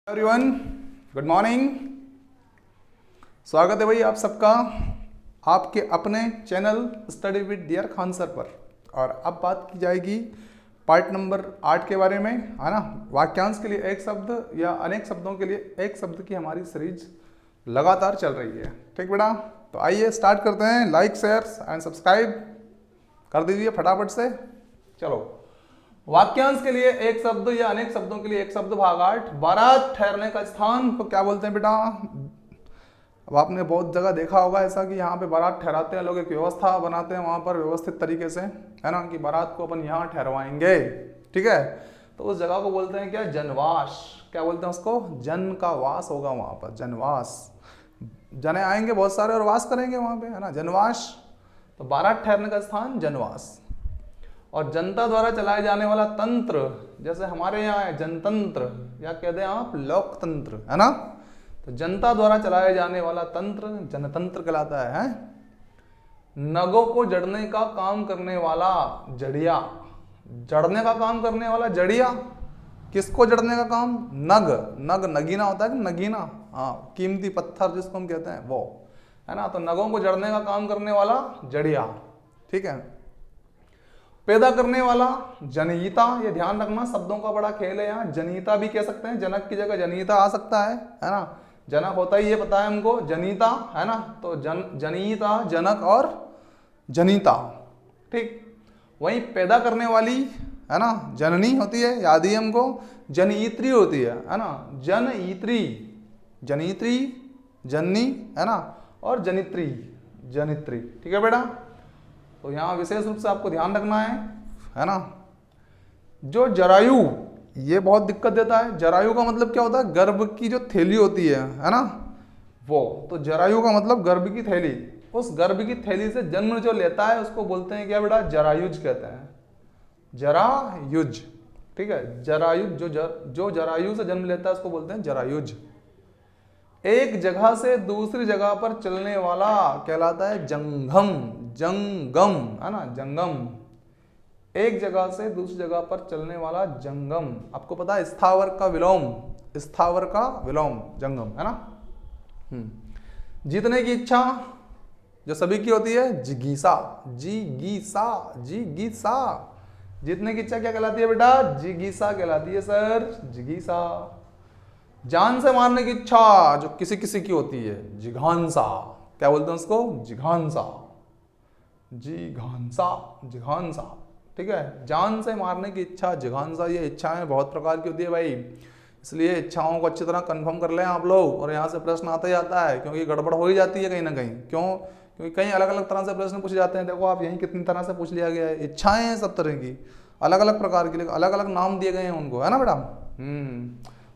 Everyone, good morning. स्वागत है भाई आप सबका आपके अपने channel study with dear Khan sir पर। और अब बात की जाएगी पार्ट नंबर 8 के बारे में, है ना। वाक्यांश के लिए एक शब्द या अनेक शब्दों के लिए एक शब्द की हमारी सीरीज लगातार चल रही है। ठीक बेटा, तो आइए स्टार्ट करते हैं। लाइक शेयर एंड सब्सक्राइब कर दीजिए फटाफट से। चलो, वाक्यांश के लिए एक शब्द या अनेक शब्दों के लिए एक शब्द भाग 8। बारात ठहरने का स्थान को क्या बोलते हैं बेटा? अब आपने बहुत जगह देखा होगा ऐसा कि यहाँ पे बारात ठहराते हैं लोग, एक व्यवस्था बनाते हैं वहाँ पर व्यवस्थित तरीके से, है ना, कि बारात को अपन यहाँ ठहरवाएंगे। ठीक है, तो उस जगह को बोलते हैं क्या? जनवास। क्या बोलते हैं उसको? जन का वास होगा वहाँ पर, जनवास। जने आएंगे बहुत सारे और वास करेंगे वहाँ पे, है ना, जनवास। तो बारात ठहरने का स्थान जनवास। और जनता द्वारा चलाए जाने वाला तंत्र, जैसे हमारे यहाँ है जनतंत्र या कहते हैं आप लोकतंत्र, है ना। तो जनता द्वारा चलाए जाने वाला तंत्र जनतंत्र कहलाता है। नगों को जड़ने का काम करने वाला जड़िया। जड़ने का काम करने वाला जड़िया। किसको जड़ने का काम? नग नगीना होता है कि नगीना, हाँ, कीमती पत्थर जिसको हम कहते हैं वो, है ना। तो नगों को जड़ने का काम करने वाला जड़िया। ठीक है। पैदा करने वाला जनयिता। ये ध्यान रखना, शब्दों का बड़ा खेल है यहाँ। जनयिता भी कह सकते हैं, जनक की जगह जनयिता आ सकता है ना। जनक होता ही ये पता है हमको, जनिता, है ना। तो जनयिता, जनक और जनिता। ठीक। वहीं पैदा करने वाली, है ना, जननी होती है, याद ही हमको। जनयित्री होती है ना। जनयित्री, जनित्री, जननी, है ना, और जनित्री, जनित्री। ठीक है बेटा, तो यहाँ विशेष रूप से आपको ध्यान रखना है ना। जो जरायु, ये बहुत दिक्कत देता है। जरायु का मतलब क्या होता है? गर्भ की जो थैली होती है ना, वो। तो जरायु का मतलब गर्भ की थैली। उस गर्भ की थैली से जन्म जो लेता है उसको बोलते हैं क्या बेटा? जरायुज कहते हैं, जरायुज। ठीक है, जरायुज, जो जरायु से जन्म लेता है उसको बोलते हैं जरायुज। एक जगह से दूसरी जगह पर चलने वाला कहलाता है जंगम। जंगम, है ना, जंगम। एक जगह से दूसरी जगह पर चलने वाला जंगम। आपको पता है स्थावर का विलोम, स्थावर का विलोम जंगम, है ना। जीतने की इच्छा जो सभी की होती है, जिगीसा। जिगीसा, जिगीसा। जीतने की इच्छा क्या कहलाती है बेटा? जिगीसा कहलाती है सर, जिगीसा। जान से मारने की इच्छा जो किसी किसी की होती है, जिघांसा। क्या बोलते हैं उसको? जिघांसा, जिघांसा, जिघांसा। ठीक है, जान से मारने की इच्छा, जिघांसा। ये इच्छाएं बहुत प्रकार की होती है भाई, इसलिए इच्छाओं को अच्छी तरह कंफर्म कर लें आप लोग। और यहाँ से प्रश्न आता ही आता है, क्योंकि गड़बड़ हो ही जाती है कहीं ना कहीं। क्यों? क्योंकि कहीं अलग अलग तरह से प्रश्न पूछे जाते हैं। देखो आप, यहीं कितनी तरह से पूछ लिया गया है। इच्छाएं हैं सब तरह की, अलग अलग प्रकार की, अलग अलग नाम दिए गए हैं उनको, है ना बेटा।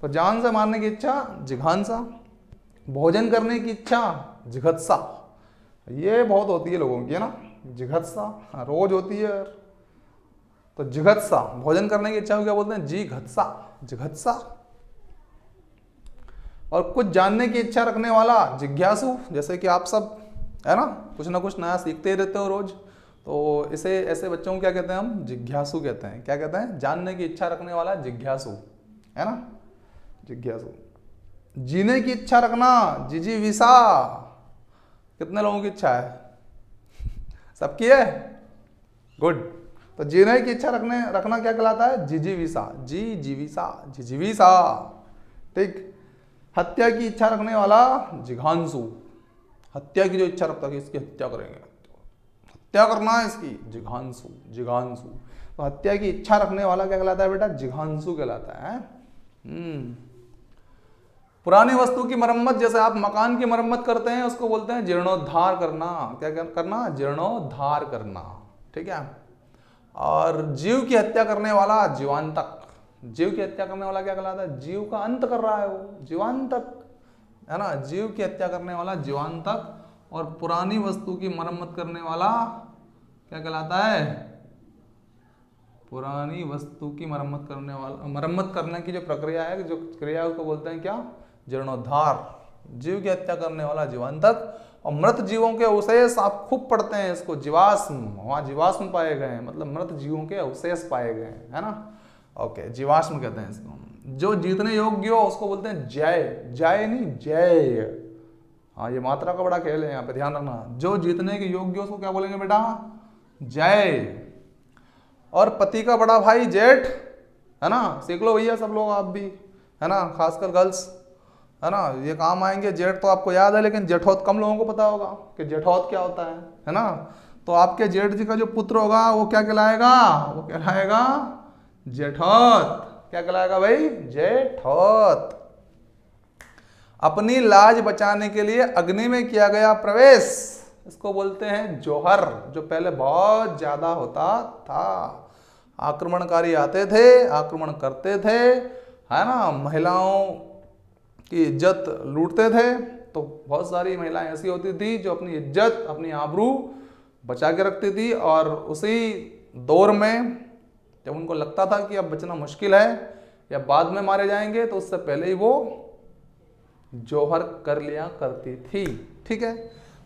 तो जान से मारने की इच्छा, जिघांसा। भोजन करने की इच्छा, जिघत्सा। ये बहुत होती है लोगों की, है ना, जिघत्सा, रोज होती है। तो जिघत्सा, भोजन करने की इच्छा को क्या बोलते हैं? जिघत्सा, जिघत्सा। और कुछ जानने की इच्छा रखने वाला, जिज्ञासु। जैसे कि आप सब, है ना, कुछ ना कुछ नया सीखते ही रहते हो रोज। तो इसे, ऐसे बच्चों को क्या कहते हैं हम? जिज्ञासु कहते हैं। क्या कहते हैं? जानने की इच्छा रखने वाला जिज्ञासु, है ना, जिज्ञासु। जीने की इच्छा रखना, जिजीविसा। कितने लोगों की इच्छा है? सबकी है, गुड। तो जीने की इच्छा रखना क्या कहलाता है? जिजीविसा, जीजीविसा, जिजीविसा। ठीक। हत्या की इच्छा रखने वाला, जिघांसु। हत्या की जो इच्छा रखता है कि इसकी हत्या करेंगे, हत्या करना है इसकी, जिघांसु, जिघांसु। तो हत्या की इच्छा रखने वाला क्या कहलाता है बेटा? जिघांसु कहलाता है। पुरानी वस्तु की मरम्मत, जैसे आप मकान की मरम्मत करते हैं उसको बोलते हैं जीर्णोद्धार करना। क्या करना? जीर्णोद्धार करना। ठीक है। और जीव की हत्या करने वाला, जीवांतक। जीव की हत्या करने वाला क्या कहलाता है? जीव का अंत कर रहा है वो, जीवांतक, है ना। जीव की हत्या करने वाला जीवांतक। और पुरानी वस्तु की मरम्मत करने वाला क्या कहलाता है? पुरानी वस्तु की मरम्मत करने वाला, मरम्मत करने की जो प्रक्रिया है, जो क्रिया है, उसको बोलते हैं क्या? जीर्णोद्धार। जीव की हत्या करने वाला जीवांतक। और मृत जीवों के अवशेष, आप खूब पढ़ते हैं इसको, जीवाश्म। वहाँ जीवाश्म पाए गए हैं, मतलब मृत जीवों के अवशेष पाए गए हैं, है ना। ओके, जीवाश्म कहते हैं इसको। जो जीतने योग्य हो उसको बोलते हैं जय, जय नहीं जय। हाँ, ये मात्रा का बड़ा खेल है, यहाँ पे ध्यान रखना। जो जीतने के योग्य हो उसको क्या बोलेंगे बेटा? जय। और पति का बड़ा भाई जेठ, है ना, सीख लो भैया सब लोग, आप भी, है ना, खासकर गर्ल्स, है ना, ये काम आएंगे। जेठ तो आपको याद है, लेकिन जेठौत कम लोगों को पता होगा कि जेठौत क्या होता है ना। तो आपके जेठ जी का जो पुत्र होगा वो क्या कहलाएगा? वो कहलाएगा जेठौत। क्या कहलाएगा भाई? जेठौत। अपनी लाज बचाने के लिए अग्नि में किया गया प्रवेश, इसको बोलते हैं जौहर, जो पहले बहुत ज्यादा होता था। आक्रमणकारी आते थे, आक्रमण करते थे, है ना, महिलाओं की इज्जत लूटते थे। तो बहुत सारी महिलाएं ऐसी होती थी जो अपनी इज्जत, अपनी आबरू बचा के रखती थी, और उसी दौर में जब उनको लगता था कि अब बचना मुश्किल है या बाद में मारे जाएंगे, तो उससे पहले ही वो जौहर कर लिया करती थी। ठीक है,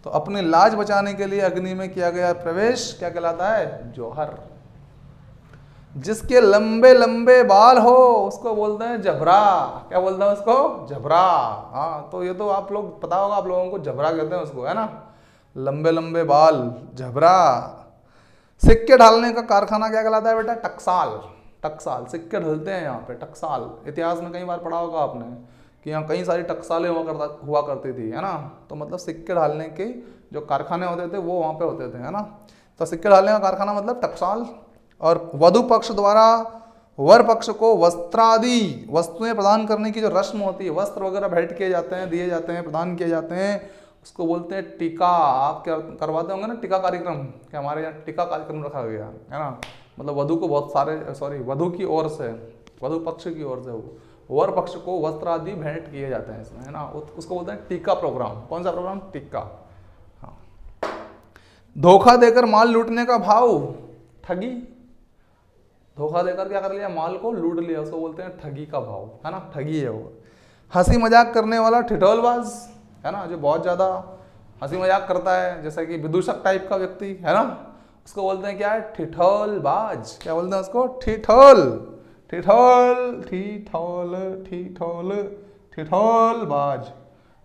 तो अपनी लाज बचाने के लिए अग्नि में किया गया प्रवेश क्या कहलाता है? जौहर। जिसके लंबे लंबे बाल हो उसको बोलते हैं जबरा। क्या बोलते हैं उसको? जबरा। हाँ, तो ये तो आप लोग पता होगा, आप लोगों को जबरा कहते हैं उसको, है ना, लंबे लंबे बाल, जबरा। सिक्के ढालने का कारखाना क्या कहलाता है बेटा? टकसाल। टकसाल, सिक्के ढलते हैं यहाँ पे, टकसाल। इतिहास में कई बार पढ़ा होगा आपने कि यहाँ कई सारी टकसालें हुआ करती थी, है ना। तो मतलब सिक्के ढालने के जो कारखाने होते थे वो वहाँ पे होते थे, है ना। तो सिक्के ढालने का कारखाना मतलब टकसाल। और वधु पक्ष द्वारा वर पक्ष को वस्त्रादि वस्तुएं प्रदान करने की जो रस्म होती है, वस्त्र वगैरह भेंट किए जाते हैं, दिए जाते हैं, प्रदान किए जाते हैं, उसको बोलते हैं टीका। आप क्या करवाते होंगे ना टीका कार्यक्रम, क्या हमारे यहाँ टीका कार्यक्रम रखा गया है ना। मतलब वधु को बहुत सारे वधु की ओर से, वधु पक्ष की ओर से वर पक्ष को वस्त्र आदि भेंट किए जाते हैं इसमें, है ना। उसको बोलते हैं टीका प्रोग्राम। कौन सा प्रोग्राम? टीका। हाँ। धोखा देकर माल लूटने का भाव ठगी। धोखा देकर क्या कर लिया? माल को लूट लिया, उसको बोलते हैं ठगी का भाव, है ना, ठगी है वो। हंसी मजाक करने वाला ठिठोलबाज, है ना, जो बहुत ज्यादा हंसी मजाक करता है, जैसा कि विदूषक टाइप का व्यक्ति, है ना, उसको बोलते हैं क्या है? ठिठोलबाज। क्या बोलते हैं उसको? ठिठोल। ठिठोल, ठिठोल, ठिठोल, ठिठोलबाज,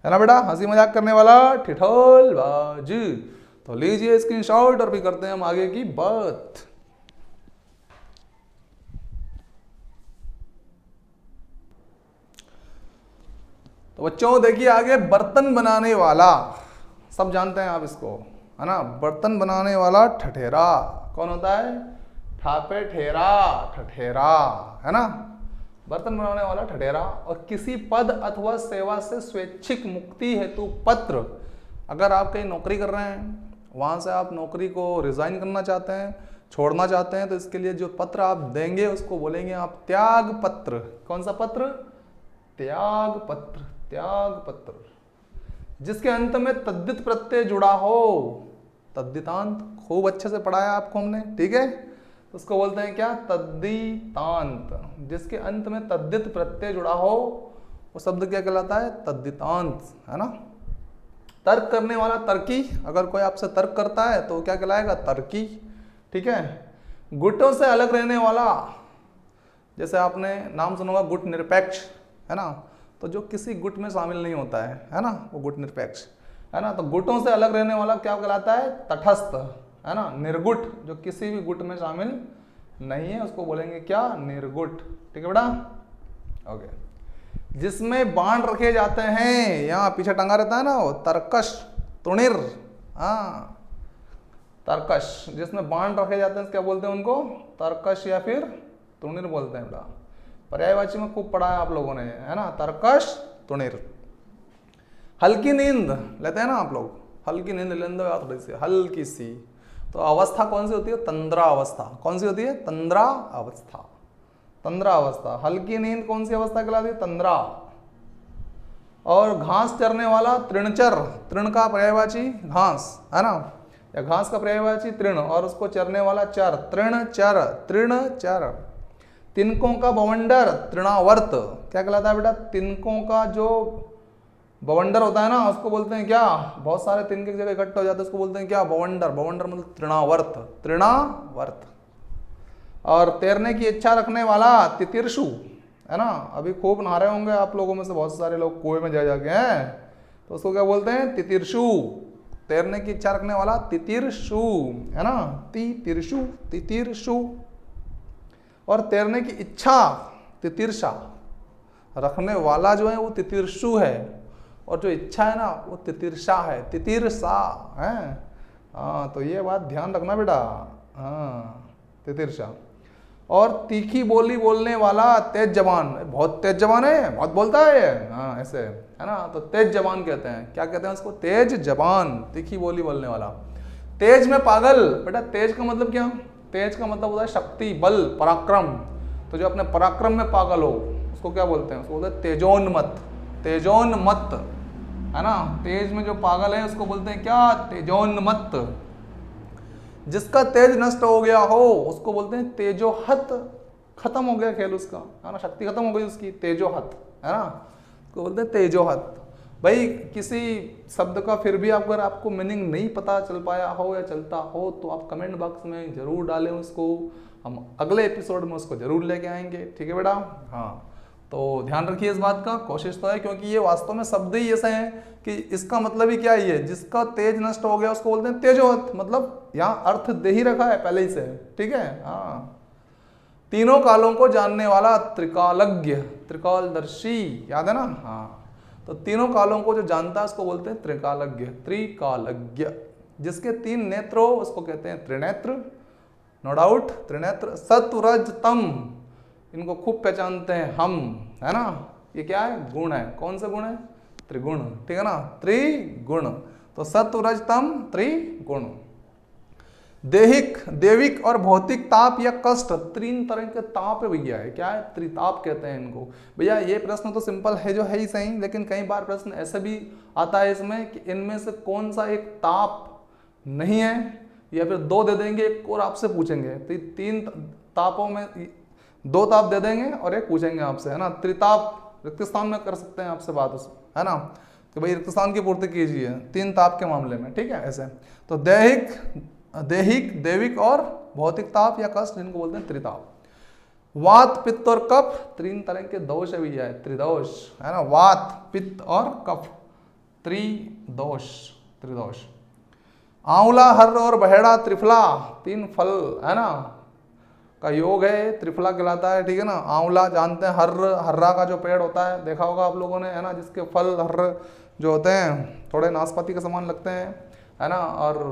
है ना बेटा, हंसी मजाक करने वाला ठिठोलबाज। तो लीजिए स्क्रीनशॉट और भी करते हैं हम आगे की बात। तो बच्चों देखिए आगे, बर्तन बनाने वाला, सब जानते हैं आप इसको, है ना। बर्तन बनाने वाला ठठेरा। कौन होता है? ठापे ठेरा, ठठेरा, है ना। बर्तन बनाने वाला ठठेरा। और किसी पद अथवा सेवा से स्वैच्छिक मुक्ति हेतु पत्र, अगर आप कहीं नौकरी कर रहे हैं, वहां से आप नौकरी को रिजाइन करना चाहते हैं, छोड़ना चाहते हैं, तो इसके लिए जो पत्र आप देंगे उसको बोलेंगे आप त्याग पत्र। कौन सा पत्र? त्याग पत्र। त्याग पत्र। जिसके अंत में तद्दित प्रत्यय जुड़ा हो, तद्दितांत, खूब अच्छे से पढ़ाया आपको हमने, ठीक है। उसको बोलते हैं क्या? तद्दितांत। जिसके अंत में तद्दित प्रत्यय जुड़ा हो वो शब्द क्या कहलाता है? तद्दितांत, है ना। तर्क करने वाला तर्की, अगर कोई आपसे तर्क करता है तो क्या कहलाएगा? तर्की, ठीक है। गुटों से अलग रहने वाला, जैसे आपने नाम सुना होगा गुट निरपेक्ष, है ना, तो जो किसी गुट में शामिल नहीं होता है ना, वो गुट निरपेक्ष, है ना। तो गुटों से अलग रहने वाला क्या कहलाता है? तटस्थ, है ना। निर्गुट, जो किसी भी गुट में शामिल नहीं है, उसको बोलेंगे क्या? निर्गुट, ठीक है बेटा, ओके। जिसमें बाण रखे जाते हैं, यहाँ पीछे टंगा रहता है ना वो, तर्कश, तुणिर, हाँ, तर्कश, जिसमें बाण रखे जाते हैं क्या बोलते हैं उनको? तर्कश या फिर तुणिर बोलते हैं बेटा। पर्यायवाची में खूब पढ़ा है आप लोगों ने, है ना, तर्कश, तुणिर। हल्की नींद लेते हैं ना आप लोग, हल्की नींद लेंगे थोड़ी सी, हल्की सी, तो अवस्था कौन सी होती है? तंद्रा अवस्था। कौन सी होती है? तंद्रा अवस्था। तंद्रा अवस्था। हल्की नींद कौन सी अवस्था कहलाती है? तंद्रा। और घास चरने वाला तृणचर, तृण का पर्यायवाची घास, है ना, या घास का पर्यायवाची तृण, और उसको चरने वाला चर, तृणचर, तृणचर। तिनकों का बवंडर, तृणावर्त, क्या कहलाता है बेटा? तिनकों का जो बवंडर होता है ना, उसको बोलते हैं क्या? बहुत सारे तिनके की जगह इकट्ठे हो जाते हैं, उसको बोलते हैं क्या? बवंडर। बवंडर मतलब तृणावर्त, तृणावर्त। और तैरने की इच्छा रखने वाला तितिर्षु, है ना। अभी खूब नहा रहे होंगे आप लोगों में से बहुत सारे लोग कुएं में जा जाके हैं, तो उसको क्या बोलते हैं, तितिरशु। तैरने की इच्छा रखने वाला तितिरशु, है ना, तितिरशु, तितिरशु। और तैरने की इच्छा तितिरशा, रखने वाला जो है वो तितिरशु है, और जो इच्छा है ना वो तितिरशा है, तितिरसा है। हाँ, तो ये बात ध्यान रखना बेटा। हाँ, तितिरशा। और तीखी बोली बोलने वाला तेज जबान, बहुत तेज जबान है, बहुत बोलता है, हाँ ऐसे, है ना, तो तेज जबान कहते हैं। क्या कहते हैं उसको, तेज जबान, तीखी बोली बोलने वाला। तेज में पागल, बेटा तेज का मतलब क्या, तेज का मतलब होता है शक्ति, बल, पराक्रम। तो जो अपने पराक्रम में पागल हो उसको क्या बोलते हैं, उसको बोलते हैं तेजोन्मत्त, तेजोन्मत्त, है ना। तेज में जो पागल है उसको बोलते हैं क्या, तेजोन्मत्त। जिसका तेज नष्ट हो गया हो उसको बोलते हैं तेजोहत, खत्म हो गया खेल उसका, है ना, शक्ति खत्म हो गई उसकी, तेजोहत, है ना, उसको बोलते हैं तेजोहत। भाई किसी शब्द का फिर भी अगर आपको मीनिंग नहीं पता चल पाया हो या चलता हो तो आप कमेंट बॉक्स में जरूर डालें उसको, हम अगले एपिसोड में उसको जरूर लेके आएंगे, ठीक है बेटा। हाँ, तो ध्यान रखिए इस बात का, कोशिश तो है, क्योंकि ये वास्तव में शब्द ही ऐसे हैं कि इसका मतलब ही क्या ही है, जिसका तेज नष्ट हो गया उसको बोलते हैं तेजोहत, मतलब यहाँ अर्थ दे ही रखा है पहले ही से, ठीक है। हाँ, तीनों कालों को जानने वाला त्रिकालज्ञ, त्रिकालदर्शी, याद है ना। हाँ, तो तीनों कालों को जो जानता है उसको बोलते हैं त्रिकालज्ञ, त्रिकालज्ञ। जिसके 3 नेत्र हो उसको कहते हैं त्रिनेत्र, नो डाउट, त्रिनेत्र। सत्वरज तम, इनको खूब पहचानते हैं हम, है ना। ये क्या है, गुण है, कौन सा गुण है, त्रिगुण, ठीक है ना, त्रिगुण। तो सत्वरज तम त्रिगुण। देहिक, देविक और भौतिक ताप या कष्ट, 3 तरह के ताप है भैया, है क्या है, त्रिताप कहते हैं इनको। भैया ये प्रश्न तो सिंपल है जो है ही सही, लेकिन कई बार प्रश्न ऐसे भी आता है इसमें कि इनमें से कौन सा एक ताप नहीं है, या फिर 2 दे देंगे, एक और आपसे पूछेंगे, तो 3 तापों में 2 ताप दे देंगे और एक पूछेंगे आपसे, है ना। त्रिताप, रिक्त स्थान में कर सकते हैं आपसे बात उस, है ना, कि भाई रिक्त स्थान की पूर्ति कीजिए 3 ताप के मामले में, ठीक है, ऐसे। तो दैहिक, देहिक, देविक और भौतिक ताप या कष्ट, जिनको बोलते हैं त्रिताप। वात, पित्त और कफ, 3 तरह के दोष है भैया, त्रिदोष, है ना, वात, पित्त और कफ, त्रिदोष, त्रिदोष। आंवला, हर्र और बहेड़ा, त्रिफला, 3 फल, है ना, का योग है, त्रिफला कहलाता है, ठीक है ना। आंवला जानते हैं, हर्र, हर्रा का जो पेड़ होता है देखा होगा आप लोगों ने, है ना, जिसके फल हर्र जो होते हैं थोड़े नाशपाती के समान लगते हैं, है ना। और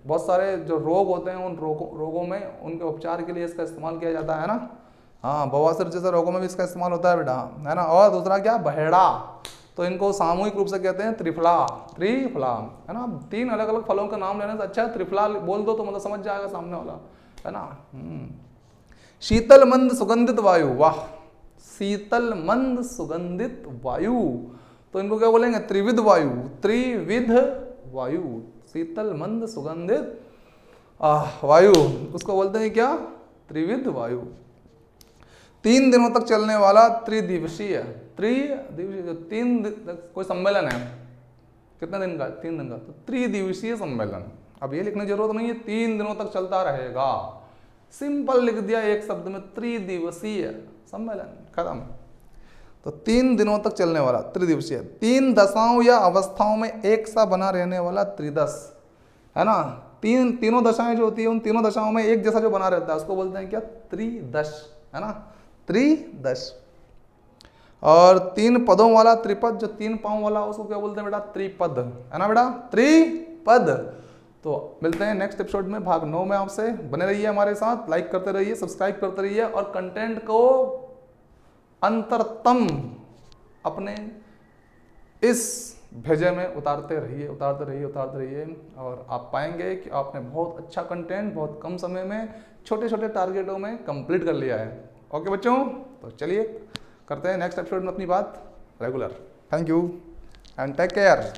बहुत सारे जो रोग होते हैं उन रोगों में उनके उपचार के लिए इसका इस्तेमाल किया जाता है ना। हाँ, बवासीर जैसे रोगों में भी इसका इस्तेमाल होता है बेटा, है ना। और दूसरा क्या, बहेड़ा, तो इनको सामूहिक रूप से कहते हैं त्रिफला, त्रिफला, है ना। 3 अलग अलग फलों का नाम लेने से अच्छा है त्रिफला बोल दो तो मतलब समझ जाएगा सामने वाला, है ना। शीतल मंद सुगंधित वायु, वाह, शीतल मंद सुगंधित वायु, तो इनको क्या बोलेंगे, त्रिविध वायु, त्रिविध वायु, शीतल मंद सुगंधित वायु, उसको बोलते हैं क्या, त्रिविध वायु। 3 दिनों तक चलने वाला त्रिदिवसीय, त्रिदिवसीय जो 3 दिन कोई सम्मेलन है, कितने दिन का, 3 दिन का, तो त्रिदिवसीय सम्मेलन। अब ये लिखने की जरूरत नहीं है, 3 दिनों तक चलता रहेगा, सिंपल लिख दिया एक शब्द में, त्रिदिवसीय सम्मेलन, खत्म। तो 3 दिनों तक चलने वाला त्रिदिवसीय। 3 दशाओं या अवस्थाओं में एक सा बना रहने वाला त्रिदश, है ना। तीनों दशाएं जो होती है उन तीनों दशाओं में एक जैसा जो बना रहता है उसको बोलते हैं क्या, त्रिदश, है ना, त्रिदश। और 3 पदों वाला त्रिपद, जो 3 पांव वाला उसको क्या बोलते हैं बेटा, त्रिपद, है ना बेटा, त्रिपद। तो मिलते हैं नेक्स्ट एपिसोड में, भाग 9 में आपसे। बने रहिए हमारे साथ, लाइक करते रहिए, सब्सक्राइब करते रहिए, और कंटेंट को अंतरतम अपने इस भेजे में उतारते रहिए, उतारते रहिए, उतारते रहिए, और आप पाएंगे कि आपने बहुत अच्छा कंटेंट बहुत कम समय में छोटे छोटे टारगेटों में कंप्लीट कर लिया है। ओके बच्चों, तो चलिए करते हैं नेक्स्ट एपिसोड में अपनी बात regular. Thank you and take care.